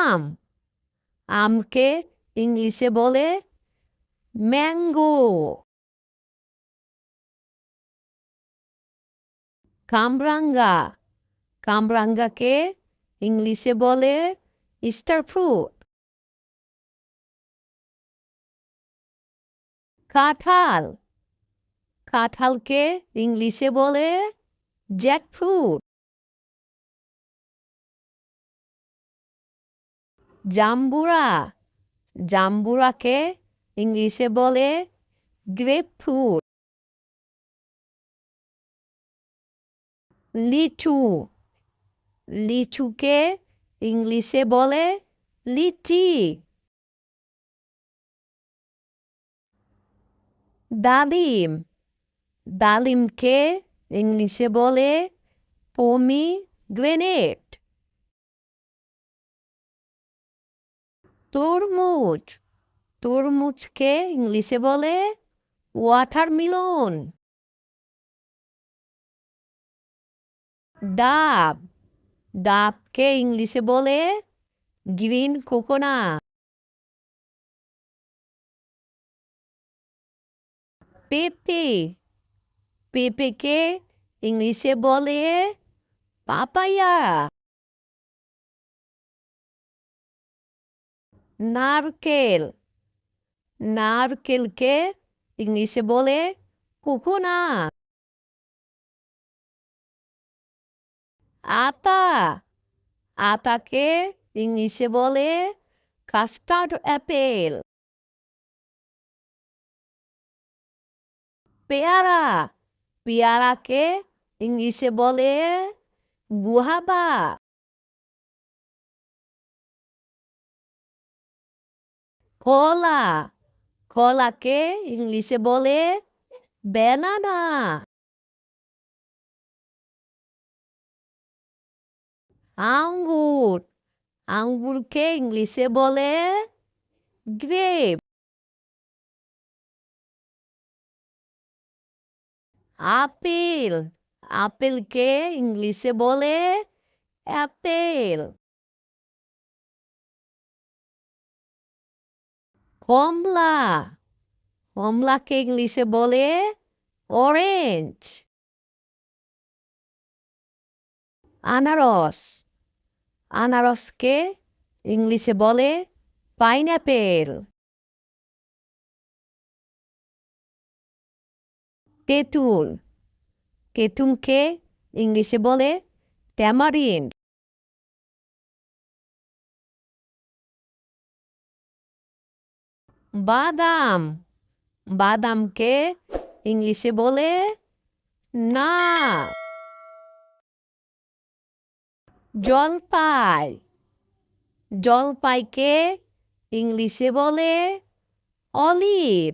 আম আমকে ইংলিশে বলে ম্যাঙ্গো। কামরাঙ্গা কামরাঙ্গাকে ইংলিশে বলে স্টার ফ্রুট। কাঁঠাল কাঁঠালকে ইংলিশে বলে জ্যাকফ্রুট। জাম্বুরা জাম্বুরাকে ইংলিশে বলে গ্রেপফ্রুট। লিচু লিচুকে ইংলিশে বলে লিচি। ডালিম ডালিমকে ইংলিশে বলে পমিগ্রেনেট। তরমুজ তরমুজকে ইংলিশে বলে ওয়াটারমেলন। ডাব ডাবকে ইংলিশে বলে গ্রিন কোকোনাট। পেঁপে পেঁপেকে ইংলিশে বলে পাপায়া। নারকেল নারকেলকে ইংলিশে বলে কোকোনাট। আতা আতাকে ইংলিশে বলে কাস্টার্ড অ্যাপেল। পেয়ারা পেয়ারাকে ইংলিশে বলে গুয়াভা। কলা কলাকে ইংলিশে বলে ব্যানানা। আঙ্গুর আঙ্গুরকে ইংলিশে বলে গ্রেপ। আপেল আপেলকে ইংলিশে বলে অ্যাপেল। কমলা কমলাকে ইংলিশে বলে অরেঞ্জ। আনারস আনারসকে ইংলিশে বলে পাইনঅ্যাপেল। তেঁতুল তেঁতুলকে ইংলিশে বলে ট্যামারিন্ড। বাদাম বাদামকে ইংলিশে বলে নাট। জলপাই জলপাইকে ইংলিশে বলে অলিভ।